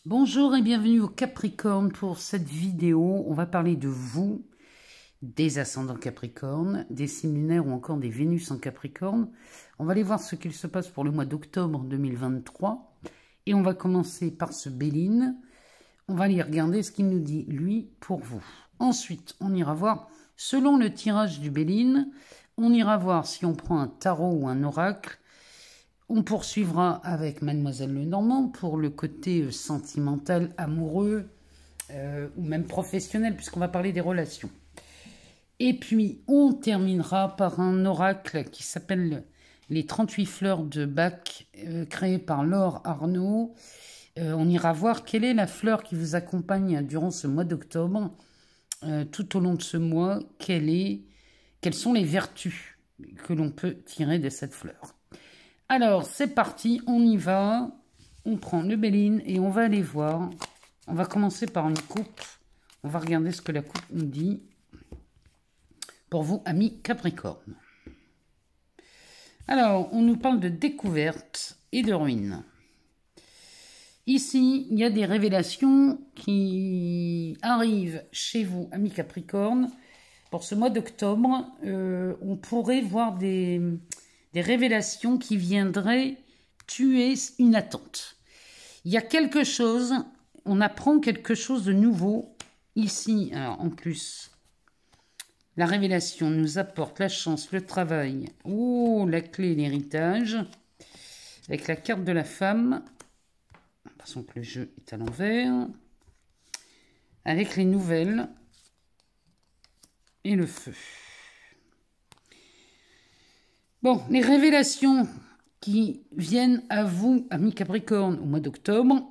Bonjour et bienvenue au Capricorne pour cette vidéo. On va parler de vous, des ascendants Capricorne, des signes lunaires ou encore des Vénus en Capricorne. On va aller voir ce qu'il se passe pour le mois d'octobre 2023. Et on va commencer par ce Béline. On va aller regarder ce qu'il nous dit, lui, pour vous. Ensuite, on ira voir, selon le tirage du Béline, on ira voir si on prend un tarot ou un oracle. On poursuivra avec Mademoiselle Lenormand pour le côté sentimental, amoureux ou même professionnel, puisqu'on va parler des relations. Et puis, on terminera par un oracle qui s'appelle les 38 fleurs de Bach, créé par Laure Arnaud. On ira voir quelle est la fleur qui vous accompagne durant ce mois d'octobre. Tout au long de ce mois, quelles sont les vertus que l'on peut tirer de cette fleur. Alors, c'est parti, on y va. On prend le Béline et on va aller voir. On va commencer par une coupe. On va regarder ce que la coupe nous dit. Pour vous, amis Capricorne. Alors, on nous parle de découverte et de ruine. Ici, il y a des révélations qui arrivent chez vous, amis Capricorne. Pour ce mois d'octobre, on pourrait voir des révélations qui viendraient tuer une attente. Il y a quelque chose, on apprend quelque chose de nouveau. Ici, alors en plus, la révélation nous apporte la chance, le travail, la clé, l'héritage, avec la carte de la femme, parce que le jeu est à l'envers, avec les nouvelles et le feu. Bon, les révélations qui viennent à vous, amis Capricorne, au mois d'octobre,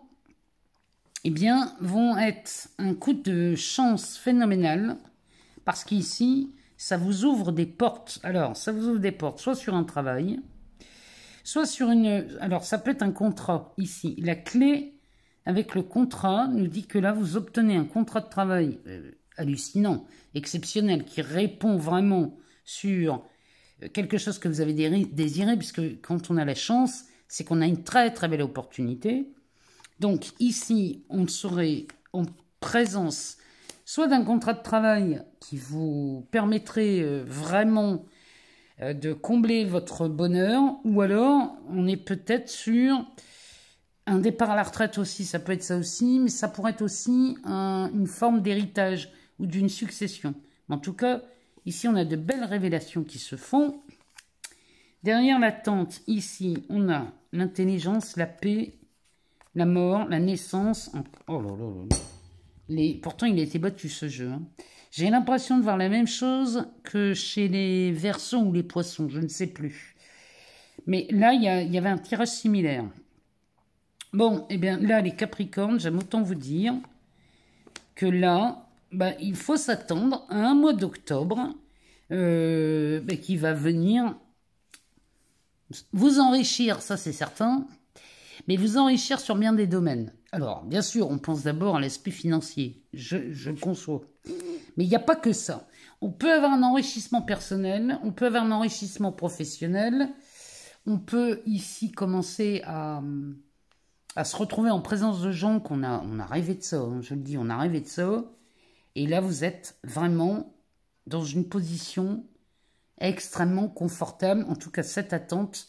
eh bien, vont être un coup de chance phénoménal, parce qu'ici, ça vous ouvre des portes. Alors, ça vous ouvre des portes, soit sur un travail, soit sur une... Alors, ça peut être un contrat, ici. La clé avec le contrat nous dit que là, vous obtenez un contrat de travail hallucinant, exceptionnel, qui répond vraiment sur quelque chose que vous avez désiré, puisque quand on a la chance, c'est qu'on a une très très belle opportunité. Donc ici, on serait en présence soit d'un contrat de travail qui vous permettrait vraiment de combler votre bonheur, ou alors on est peut-être sur un départ à la retraite aussi, ça peut être ça aussi, mais ça pourrait être aussi une forme d'héritage ou d'une succession. En tout cas, ici, on a de belles révélations qui se font. Derrière l'attente, ici, on a l'intelligence, la paix, la mort, la naissance. Oh là là là. Pourtant, il a été battu, ce jeu. Hein. J'ai l'impression de voir la même chose que chez les Verseaux ou les Poissons, je ne sais plus. Mais là, il y avait un tirage similaire. Bon, eh bien, là, les Capricornes, j'aime autant vous dire que là... il faut s'attendre à un mois d'octobre qui va venir vous enrichir, ça c'est certain, mais vous enrichir sur bien des domaines. Alors, bien sûr, on pense d'abord à l'aspect financier, je le conçois, mais il n'y a pas que ça. On peut avoir un enrichissement personnel, on peut avoir un enrichissement professionnel, on peut ici commencer à se retrouver en présence de gens on a rêvé de ça, hein, je le dis, on a rêvé de ça. Et là, vous êtes vraiment dans une position extrêmement confortable. En tout cas, cette attente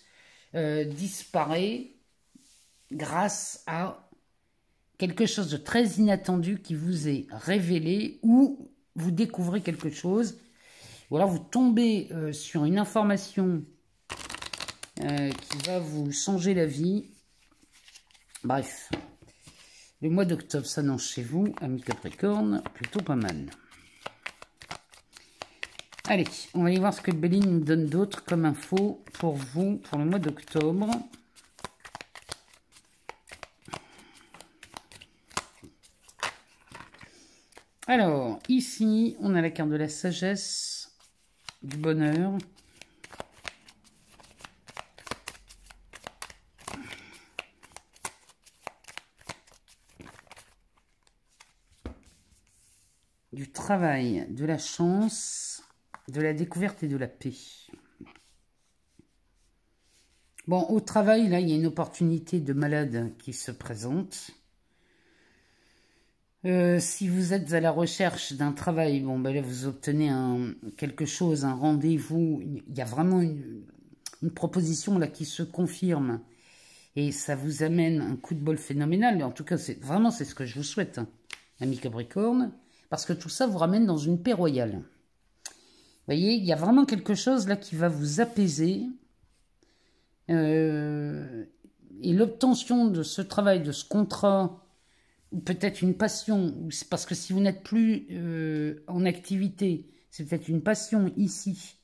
disparaît grâce à quelque chose de très inattendu qui vous est révélé ou vous découvrez quelque chose. Ou alors, vous tombez sur une information qui va vous changer la vie. Bref. Le mois d'octobre s'annonce chez vous, amis Capricorne, plutôt pas mal. Allez, on va aller voir ce que le Béline nous donne d'autre comme info pour vous, pour le mois d'octobre. Alors, ici, on a la carte de la sagesse, du bonheur. Du travail, de la chance, de la découverte et de la paix. Bon, au travail, là, il y a une opportunité de malade qui se présente. Si vous êtes à la recherche d'un travail, bon, ben là, vous obtenez quelque chose, un rendez-vous. Il y a vraiment une proposition là qui se confirme. Et ça vous amène un coup de bol phénoménal. En tout cas, vraiment, c'est ce que je vous souhaite, hein, ami Capricorne. Parce que tout ça vous ramène dans une paix royale. Vous voyez, il y a vraiment quelque chose là qui va vous apaiser. Et l'obtention de ce travail, de ce contrat, ou peut-être une passion, parce que si vous n'êtes plus en activité, c'est peut-être une passion ici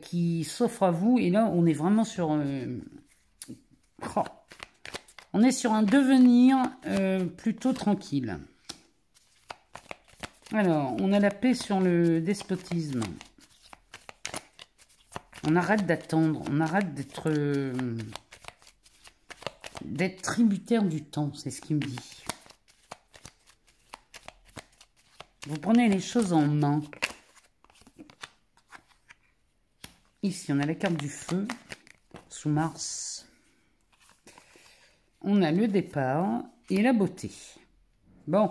qui s'offre à vous. Et là, on est vraiment sur... on est sur un devenir plutôt tranquille. Alors, on a la paix sur le despotisme. On arrête d'attendre, on arrête d'être tributaire du temps, c'est ce qu'il me dit. Vous prenez les choses en main. Ici, on a la carte du feu, sous Mars. On a le départ et la beauté. Bon.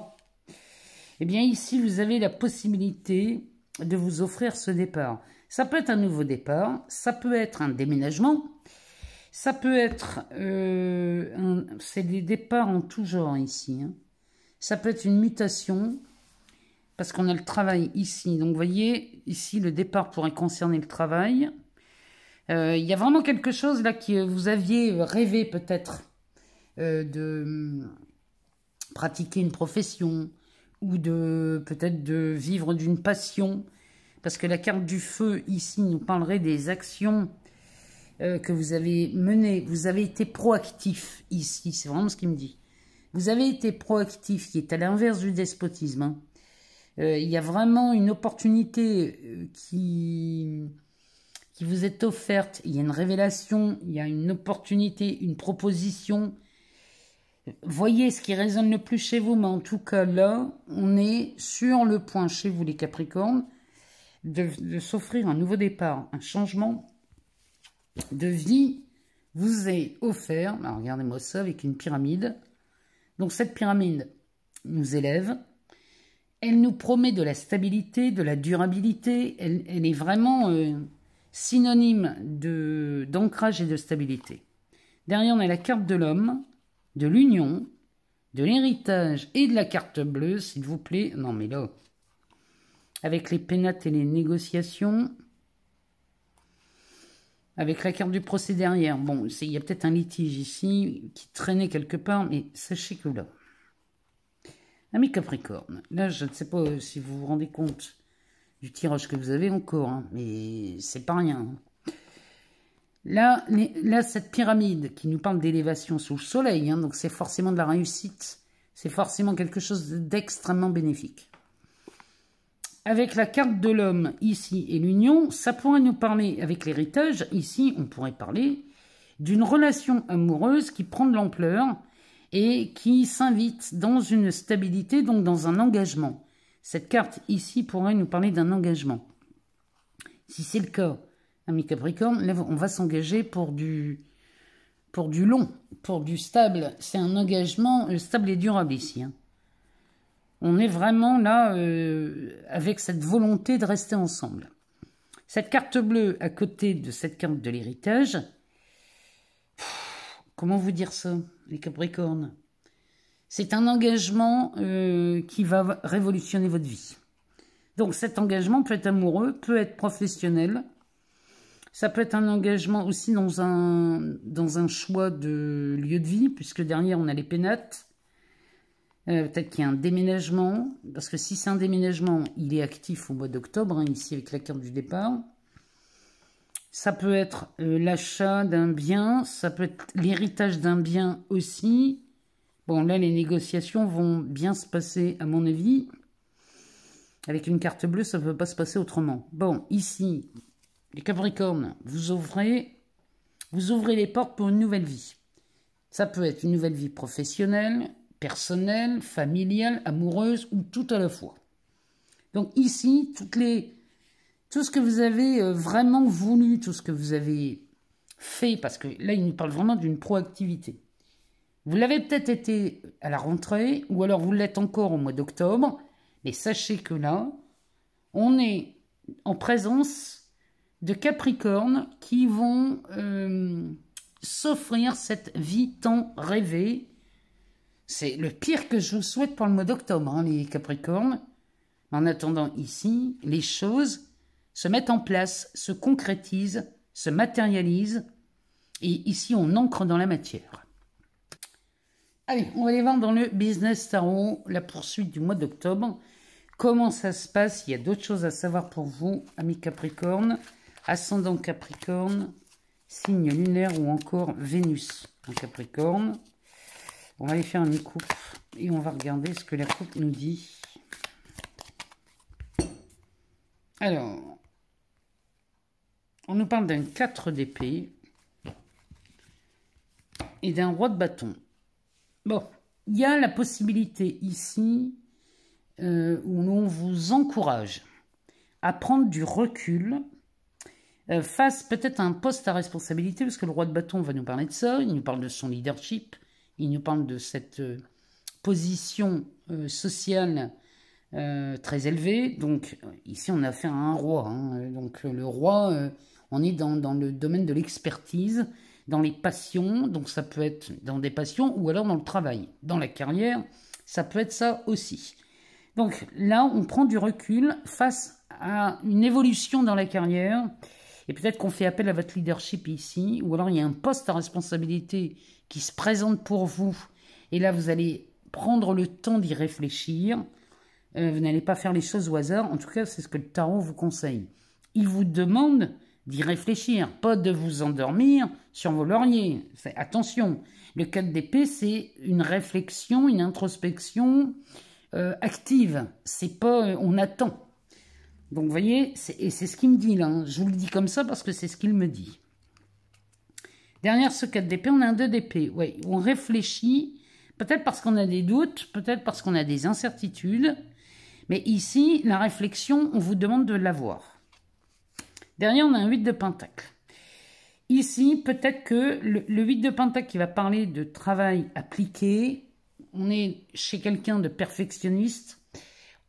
Eh bien, ici, vous avez la possibilité de vous offrir ce départ. Ça peut être un nouveau départ, ça peut être un déménagement, ça peut être... c'est des départs en tout genre ici. Hein. Ça peut être une mutation, parce qu'on a le travail ici. Donc, vous voyez, ici, le départ pourrait concerner le travail. Il y a vraiment quelque chose là que vous aviez rêvé peut-être de pratiquer une profession ou de peut-être de vivre d'une passion. Parce que la carte du feu, ici, nous parlerait des actions que vous avez menées. Vous avez été proactif, ici. C'est vraiment ce qu'il me dit. Vous avez été proactif, qui est à l'inverse du despotisme. Hein. Il y a vraiment une opportunité qui vous est offerte. Il y a une révélation, il y a une opportunité, une proposition. Voyez ce qui résonne le plus chez vous. Mais en tout cas, là, on est sur le point chez vous, les Capricornes, de s'offrir un nouveau départ, un changement de vie vous est offert. Alors, regardez-moi ça avec une pyramide. Donc, cette pyramide nous élève. Elle nous promet de la stabilité, de la durabilité. Elle est vraiment synonyme d'ancrage et de stabilité. Derrière, on a la carte de l'homme, de l'union, de l'héritage et de la carte bleue, s'il vous plaît. Non, mais là... Avec les pénates et les négociations. Avec la carte du procès derrière. Bon, il y a peut-être un litige ici qui traînait quelque part, mais sachez que là. Ami Capricorne, là, je ne sais pas si vous vous rendez compte du tirage que vous avez encore, hein, mais c'est pas rien. Là, cette pyramide qui nous parle d'élévation sous le soleil, hein, donc c'est forcément de la réussite. C'est forcément quelque chose d'extrêmement bénéfique. Avec la carte de l'homme, ici, et l'union, ça pourrait nous parler, avec l'héritage, ici, on pourrait parler d'une relation amoureuse qui prend de l'ampleur et qui s'invite dans une stabilité, donc dans un engagement. Cette carte, ici, pourrait nous parler d'un engagement. Si c'est le cas, ami Capricorne, là, on va s'engager pour du long, pour du stable. C'est un engagement stable et durable ici, hein. On est vraiment là avec cette volonté de rester ensemble. Cette carte bleue à côté de cette carte de l'héritage, comment vous dire ça, les Capricornes? C'est un engagement qui va révolutionner votre vie. Donc cet engagement peut être amoureux, peut être professionnel. Ça peut être un engagement aussi dans un choix de lieu de vie, puisque derrière on a les pénates. Peut-être qu'il y a un déménagement, parce que si c'est un déménagement, il est actif au mois d'octobre, hein, ici avec la carte du départ. Ça peut être l'achat d'un bien, ça peut être l'héritage d'un bien aussi. Bon, là, les négociations vont bien se passer, à mon avis. Avec une carte bleue, ça ne peut pas se passer autrement. Bon, ici, les Capricornes, vous ouvrez les portes pour une nouvelle vie. Ça peut être une nouvelle vie professionnelle, personnelle, familiale, amoureuse ou tout à la fois. Donc ici, tout ce que vous avez vraiment voulu, tout ce que vous avez fait, parce que là, il nous parle vraiment d'une proactivité. Vous l'avez peut-être été à la rentrée, ou alors vous l'êtes encore au mois d'octobre, mais sachez que là, on est en présence de Capricornes qui vont s'offrir cette vie tant rêvée. C'est le pire que je vous souhaite pour le mois d'octobre, hein, les Capricornes. En attendant ici, les choses se mettent en place, se concrétisent, se matérialisent, et ici on ancre dans la matière. Allez, on va aller voir dans le Business Tarot, la poursuite du mois d'octobre. Comment ça se passe? Il y a d'autres choses à savoir pour vous, amis Capricorne, ascendant Capricorne, signe lunaire ou encore Vénus en Capricorne. On va aller faire une coupe et on va regarder ce que la coupe nous dit. Alors, on nous parle d'un 4 d'épée et d'un roi de bâton. Bon, il y a la possibilité ici où on vous encourage à prendre du recul face peut-être à un poste à responsabilité, parce que le roi de bâton va nous parler de ça, il nous parle de son leadership, il nous parle de cette position sociale très élevée. Donc ici on a affaire à un roi, hein. Donc le roi, on est dans le domaine de l'expertise, dans les passions, donc ça peut être dans des passions ou alors dans le travail. Dans la carrière, ça peut être ça aussi. Donc là, on prend du recul face à une évolution dans la carrière et peut-être qu'on fait appel à votre leadership ici, ou alors il y a un poste à responsabilité qui se présente pour vous et là, vous allez prendre le temps d'y réfléchir. Vous n'allez pas faire les choses au hasard, en tout cas, c'est ce que le tarot vous conseille. Il vous demande d'y réfléchir, pas de vous endormir sur vos lauriers. Attention, le 4 d'épée, c'est une réflexion, une introspection active. C'est pas on attend. Donc, vous voyez, et c'est ce qu'il me dit là. Hein. Je vous le dis comme ça parce que c'est ce qu'il me dit. Derrière ce 4 d'épée, on a un 2 d'épée. Oui, on réfléchit, peut-être parce qu'on a des doutes, peut-être parce qu'on a des incertitudes. Mais ici, la réflexion, on vous demande de l'avoir. Derrière, on a un 8 de pentacle. Ici, peut-être que le 8 de pentacle qui va parler de travail appliqué, on est chez quelqu'un de perfectionniste,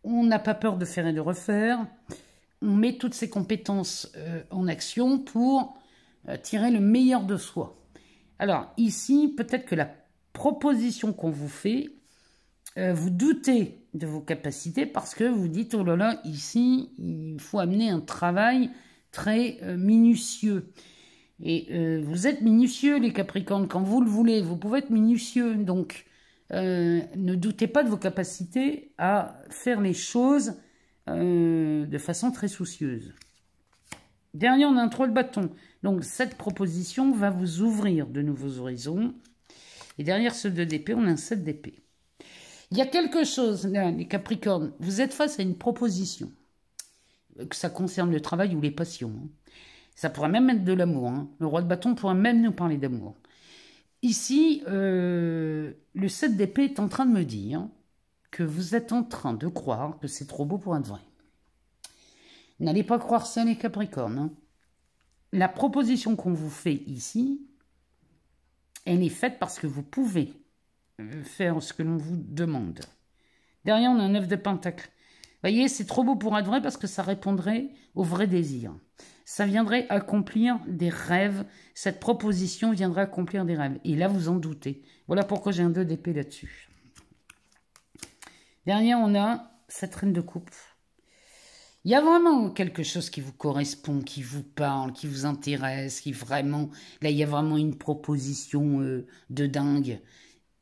on n'a pas peur de faire et de refaire, on met toutes ses compétences en action pour tirer le meilleur de soi. Alors, ici, peut-être que la proposition qu'on vous fait, vous doutez de vos capacités parce que vous dites, oh là là, ici, il faut amener un travail très minutieux. Et vous êtes minutieux, les Capricornes, quand vous le voulez, vous pouvez être minutieux. Donc, ne doutez pas de vos capacités à faire les choses de façon très soucieuse. Derrière, on a un 3 de bâton. Donc, cette proposition va vous ouvrir de nouveaux horizons. Et derrière ce 2 d'épée, on a un 7 d'épée. Il y a quelque chose, là, les Capricornes, vous êtes face à une proposition. Que ça concerne le travail ou les passions. Hein. Ça pourrait même être de l'amour. Hein. Le roi de bâton pourrait même nous parler d'amour. Ici, le 7 d'épée est en train de me dire que vous êtes en train de croire que c'est trop beau pour être vrai. N'allez pas croire ça, les Capricornes. Hein. La proposition qu'on vous fait ici, elle est faite parce que vous pouvez faire ce que l'on vous demande. Derrière, on a un 9 de pentacle. Vous voyez, c'est trop beau pour être vrai parce que ça répondrait au vrai désir. Ça viendrait accomplir des rêves. Cette proposition viendrait accomplir des rêves. Et là, vous en doutez. Voilà pourquoi j'ai un 2 d'épée là-dessus. Derrière, on a cette reine de coupe. Il y a vraiment quelque chose qui vous correspond, qui vous parle, qui vous intéresse, qui vraiment... Là, il y a vraiment une proposition de dingue.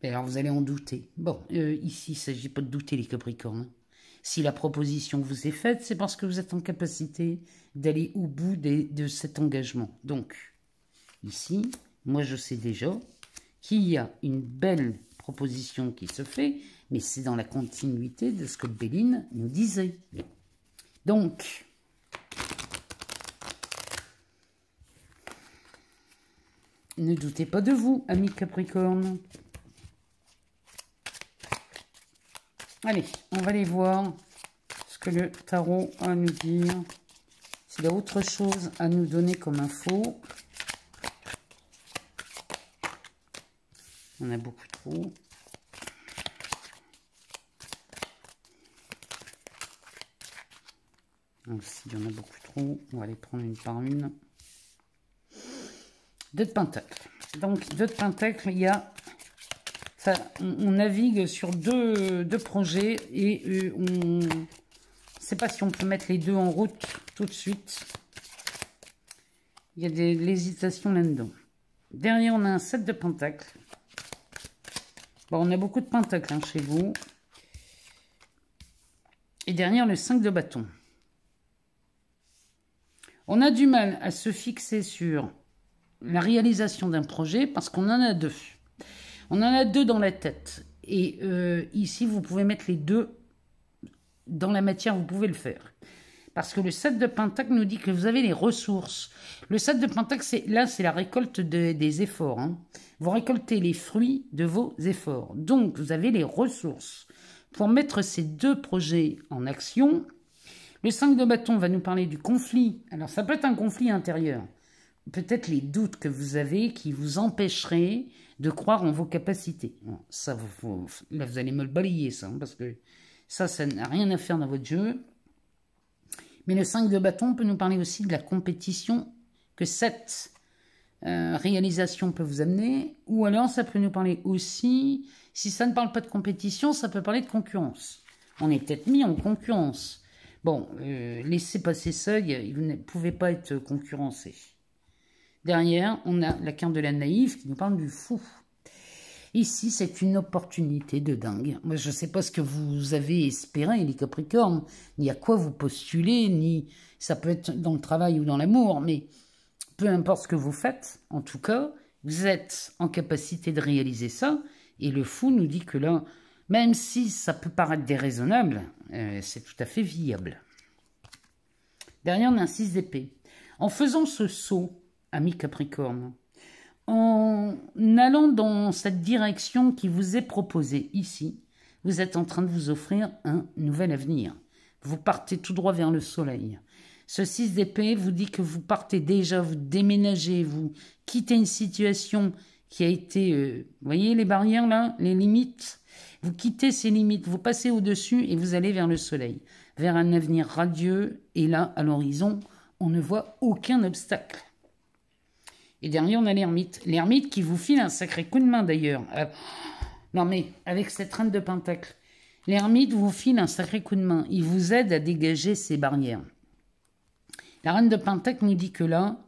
Et alors, vous allez en douter. Bon, ici, il ne s'agit pas de douter, les Capricornes. Si la proposition vous est faite, c'est parce que vous êtes en capacité d'aller au bout de cet engagement. Donc, ici, moi, je sais déjà qu'il y a une belle proposition qui se fait, mais c'est dans la continuité de ce que Béline nous disait. Donc, ne doutez pas de vous, amis Capricorne. Allez, on va aller voir ce que le tarot a à nous dire. S'il y a autre chose à nous donner comme info. il y en a beaucoup trop. Aussi, il y en a beaucoup trop. On va les prendre une par une. 2 de pentacle. Donc, 2 de pentacle, il y a... Ça, on navigue sur deux projets et on ne sait pas si on peut mettre les deux en route tout de suite. Il y a de l'hésitation là-dedans. Derrière, on a un 7 de pentacle. Bon, on a beaucoup de pentacles hein, chez vous. Et derrière, le 5 de bâton. On a du mal à se fixer sur la réalisation d'un projet parce qu'on en a 2. On en a 2 dans la tête. Et ici, vous pouvez mettre les 2 dans la matière, vous pouvez le faire. Parce que le 7 de pentacle nous dit que vous avez les ressources. Le 7 de pentacle, là, c'est la récolte des efforts. Hein. Vous récoltez les fruits de vos efforts. Donc, vous avez les ressources pour mettre ces 2 projets en action. Le 5 de bâton va nous parler du conflit. Alors, ça peut être un conflit intérieur. Peut-être les doutes que vous avez qui vous empêcheraient de croire en vos capacités. Bon, ça, là, vous allez me le balayer, ça, hein, parce que ça n'a rien à faire dans votre jeu. Mais le 5 de bâton peut nous parler aussi de la compétition que cette réalisation peut vous amener. Ou alors, ça peut nous parler aussi, si ça ne parle pas de compétition, ça peut parler de concurrence. On est peut-être mis en concurrence. Bon, laissez passer seuil, vous ne pouvez pas être concurrencé. Derrière, on a la carte de la naïve qui nous parle du fou. Ici, c'est une opportunité de dingue. Moi, je ne sais pas ce que vous avez espéré, les Capricornes, ni à quoi vous postulez, ni ça peut être dans le travail ou dans l'amour, mais peu importe ce que vous faites, en tout cas, vous êtes en capacité de réaliser ça. Et le fou nous dit que là, même si ça peut paraître déraisonnable, c'est tout à fait viable. Derrière, on a un 6 d'épée. En faisant ce saut, ami Capricorne, en allant dans cette direction qui vous est proposée ici, vous êtes en train de vous offrir un nouvel avenir. Vous partez tout droit vers le soleil. Ce 6 d'épée vous dit que vous partez déjà, vous déménagez, vous quittez une situation qui a été... vous voyez les barrières là, les limites? Vous quittez ces limites, vous passez au-dessus et vous allez vers le soleil, vers un avenir radieux. Et là, à l'horizon, on ne voit aucun obstacle. Et derrière, on a l'ermite. L'ermite qui vous file un sacré coup de main d'ailleurs. Non mais, avec cette reine de pentacle, l'ermite vous file un sacré coup de main. Il vous aide à dégager ces barrières. La reine de pentacle nous dit que là,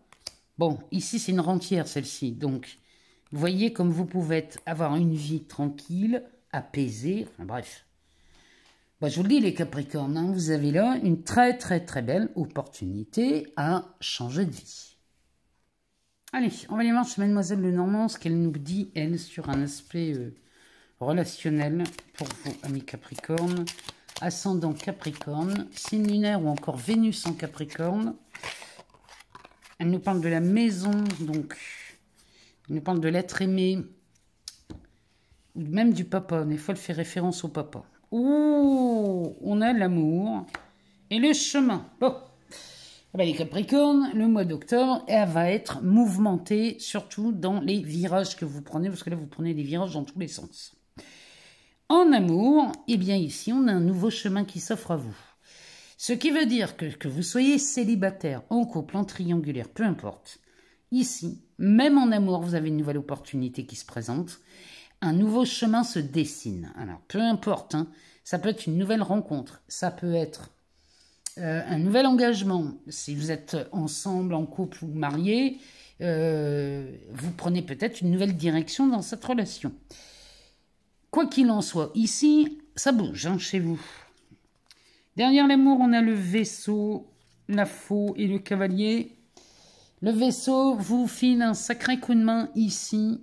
bon, ici c'est une rentière celle-ci. Donc, vous voyez comme vous pouvez avoir une vie tranquille, apaisée, enfin bref. Bon, je vous le dis les Capricornes, hein, vous avez là une très très très belle opportunité à changer de vie. Allez, on va aller voir chez Mademoiselle Lenormand ce qu'elle nous dit, elle, sur un aspect relationnel pour vous, amis Capricorne. Ascendant Capricorne, signe lunaire ou encore Vénus en Capricorne. Elle nous parle de la maison, donc elle nous parle de l'être aimé, ou même du papa. Des fois, elle fait référence au papa. Ouh, on a l'amour et le chemin. Bon. Ben, les Capricornes, le mois d'octobre, elle va être mouvementée, surtout dans les virages que vous prenez, parce que là, vous prenez des virages dans tous les sens. En amour, eh bien ici, on a un nouveau chemin qui s'offre à vous. Ce qui veut dire que vous soyez célibataire, en couple, en triangulaire, peu importe. Ici, même en amour, vous avez une nouvelle opportunité qui se présente. Un nouveau chemin se dessine. Alors, peu importe, hein, ça peut être une nouvelle rencontre, ça peut être... un nouvel engagement, si vous êtes ensemble, en couple ou marié, vous prenez peut-être une nouvelle direction dans cette relation. Quoi qu'il en soit, ici, ça bouge hein, chez vous. Derrière l'amour, on a le vaisseau, la faux et le cavalier. Le vaisseau vous file un sacré coup de main ici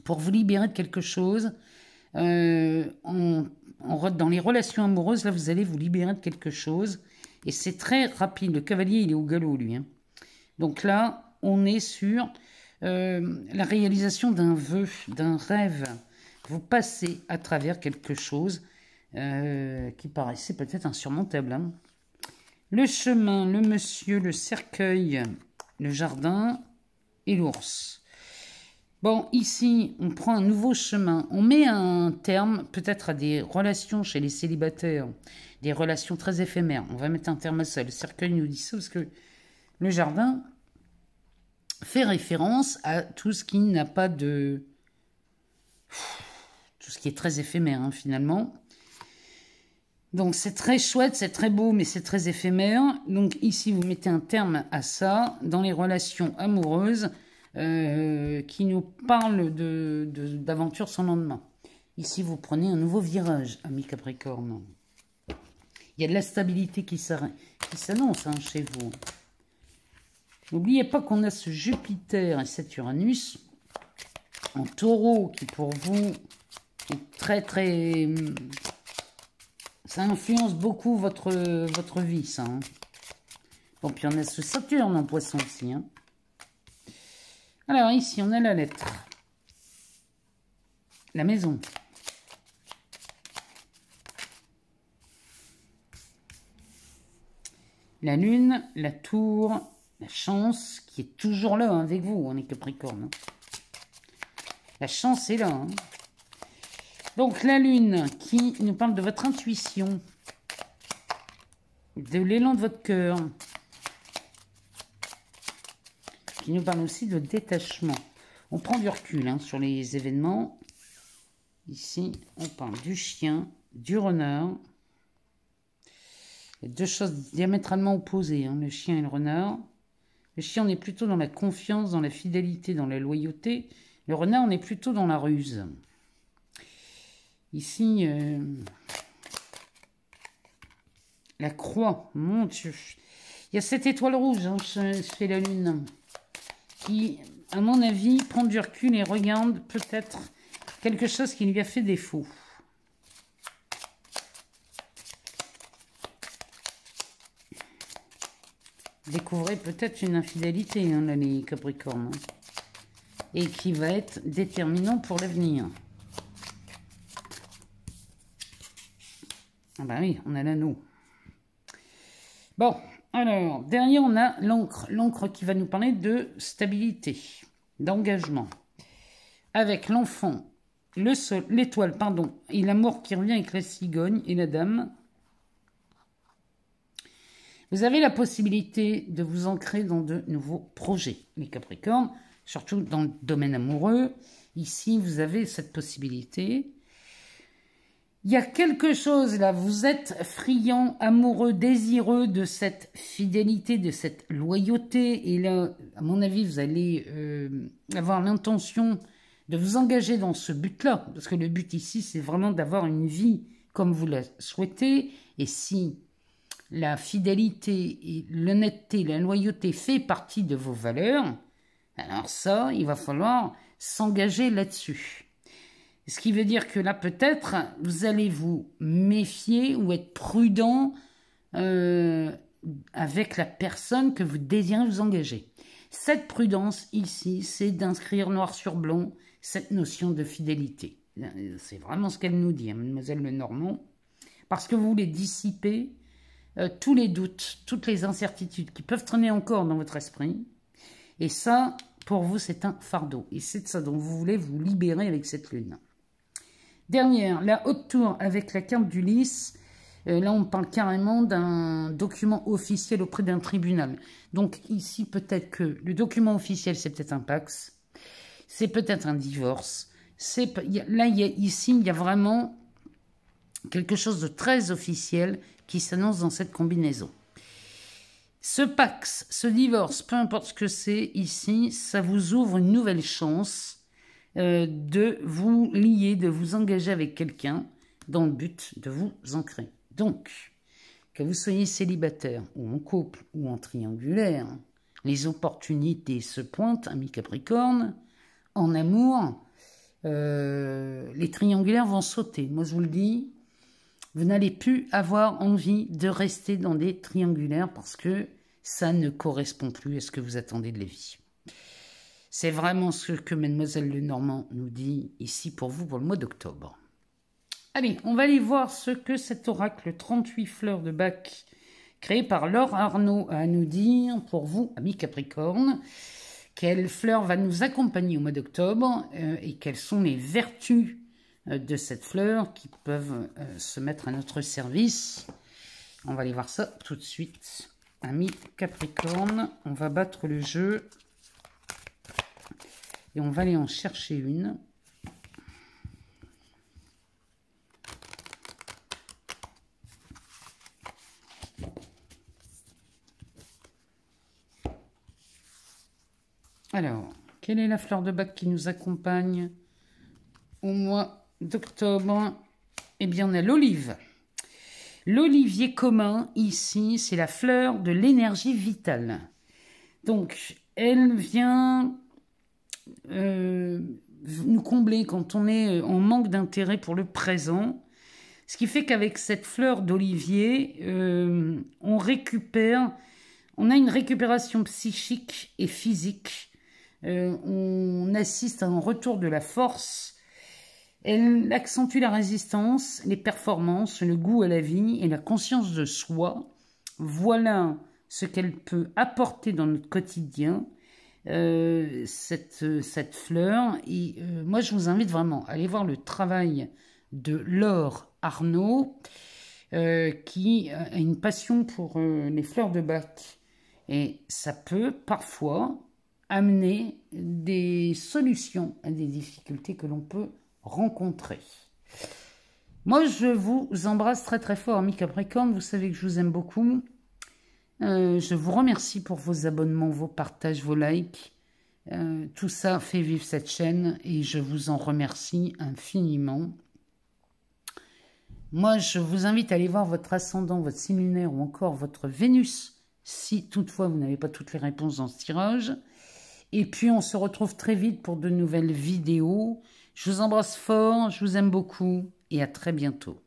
pour vous libérer de quelque chose. Dans les relations amoureuses, là, vous allez vous libérer de quelque chose. Et c'est très rapide. Le cavalier, il est au galop, lui. Hein. Donc là, on est sur la réalisation d'un vœu, d'un rêve. Vous passez à travers quelque chose qui paraissait peut-être insurmontable. Hein. Le chemin, le monsieur, le cercueil, le jardin et l'ours. Bon, ici, on prend un nouveau chemin. On met un terme peut-être à des relations chez les célibataires, des relations très éphémères. On va mettre un terme à ça. Le cercueil nous dit ça parce que le jardin fait référence à tout ce qui n'a pas de... Tout ce qui est très éphémère, hein, finalement. Donc, c'est très chouette, c'est très beau, mais c'est très éphémère. Donc, ici, vous mettez un terme à ça dans les relations amoureuses. Qui nous parle d'aventure sans lendemain. Ici, vous prenez un nouveau virage, ami Capricorne. Il y a de la stabilité qui s'annonce hein, chez vous. N'oubliez pas qu'on a ce Jupiter et cet Uranus en taureau qui, pour vous, est très, très... Ça influence beaucoup votre vie, ça. Hein. Bon, puis on a ce Saturne en poisson aussi, hein. Alors, ici, on a la lettre. La maison. La lune, la tour, la chance, qui est toujours là hein, avec vous, on est Capricorne. Hein. La chance est là. Hein. Donc, la lune qui nous parle de votre intuition, de l'élan de votre cœur, qui nous parle aussi de détachement. On prend du recul hein, sur les événements. Ici, on parle du chien, du renard. Il y a deux choses diamétralement opposées, hein, le chien et le renard. Le chien, on est plutôt dans la confiance, dans la fidélité, dans la loyauté. Le renard, on est plutôt dans la ruse. Ici, la croix, mon Dieu. Il y a cette étoile rouge hein, chez la lune. Qui, à mon avis, prend du recul et regarde peut-être quelque chose qui lui a fait défaut. Découvrez peut-être une infidélité, hein, là, les Capricornes, hein, et qui va être déterminant pour l'avenir. Ah bah oui, on a l'anneau. Bon. Alors, derrière, on a l'encre. L'encre qui va nous parler de stabilité, d'engagement. Avec l'enfant, l'étoile, pardon, et l'amour qui revient avec la cigogne et la dame. Vous avez la possibilité de vous ancrer dans de nouveaux projets, les Capricornes, surtout dans le domaine amoureux. Ici, vous avez cette possibilité. Il y a quelque chose là, vous êtes friand, amoureux, désireux de cette fidélité, de cette loyauté. Et là, à mon avis, vous allez avoir l'intention de vous engager dans ce but-là. Parce que le but ici, c'est vraiment d'avoir une vie comme vous la souhaitez. Et si la fidélité, et l'honnêteté, la loyauté fait partie de vos valeurs, alors ça, il va falloir s'engager là-dessus. Ce qui veut dire que là, peut-être, vous allez vous méfier ou être prudent avec la personne que vous désirez vous engager. Cette prudence ici, c'est d'inscrire noir sur blanc cette notion de fidélité. C'est vraiment ce qu'elle nous dit, hein, Mademoiselle Lenormand. Parce que vous voulez dissiper tous les doutes, toutes les incertitudes qui peuvent traîner encore dans votre esprit. Et ça, pour vous, c'est un fardeau. Et c'est de ça dont vous voulez vous libérer avec cette lune. Dernière, la haute tour avec la carte d'Ulysse. Là, on parle carrément d'un document officiel auprès d'un tribunal. Donc ici, peut-être que le document officiel, c'est peut-être un Pax. C'est peut-être un divorce. Là, ici, il y a vraiment quelque chose de très officiel qui s'annonce dans cette combinaison. Ce Pax, ce divorce, peu importe ce que c'est ici, ça vous ouvre une nouvelle chance de vous lier, de vous engager avec quelqu'un dans le but de vous ancrer. Donc, que vous soyez célibataire ou en couple ou en triangulaire, les opportunités se pointent, amis Capricorne. En amour, les triangulaires vont sauter. Moi, je vous le dis, vous n'allez plus avoir envie de rester dans des triangulaires parce que ça ne correspond plus à ce que vous attendez de la vie. C'est vraiment ce que Mademoiselle Lenormand nous dit ici pour vous pour le mois d'octobre. Allez, on va aller voir ce que cet oracle 38 fleurs de Bach créé par Laure Arnaud a à nous dire pour vous, amis Capricorne. quelle fleur va nous accompagner au mois d'octobre et quelles sont les vertus de cette fleur qui peuvent se mettre à notre service. On va aller voir ça tout de suite. Amis Capricorne, on va battre le jeu et on va aller en chercher une. Alors, quelle est la fleur de bac qui nous accompagne au mois d'octobre? Eh bien, on a l'olive. L'olivier commun, ici, c'est la fleur de l'énergie vitale. Donc, elle vient nous combler quand on est en manque d'intérêt pour le présent. Ce qui fait qu'avec cette fleur d'olivier, on a une récupération psychique et physique. On assiste à un retour de la force. Elle accentue la résistance, les performances, le goût à la vie et la conscience de soi. Voilà ce qu'elle peut apporter dans notre quotidien, cette fleur. Et moi, je vous invite vraiment à aller voir le travail de Laure Arnaud, qui a une passion pour les fleurs de bac. Et ça peut parfois amener des solutions à des difficultés que l'on peut rencontrer. Moi, je vous embrasse très très fort, amis Capricorne. Vous savez que je vous aime beaucoup. Je vous remercie pour vos abonnements, vos partages, vos likes. Tout ça fait vivre cette chaîne et je vous en remercie infiniment. Moi, je vous invite à aller voir votre ascendant, votre signe lunaire ou encore votre Vénus, si toutefois vous n'avez pas toutes les réponses dans ce tirage. Et puis, on se retrouve très vite pour de nouvelles vidéos. Je vous embrasse fort, je vous aime beaucoup et à très bientôt.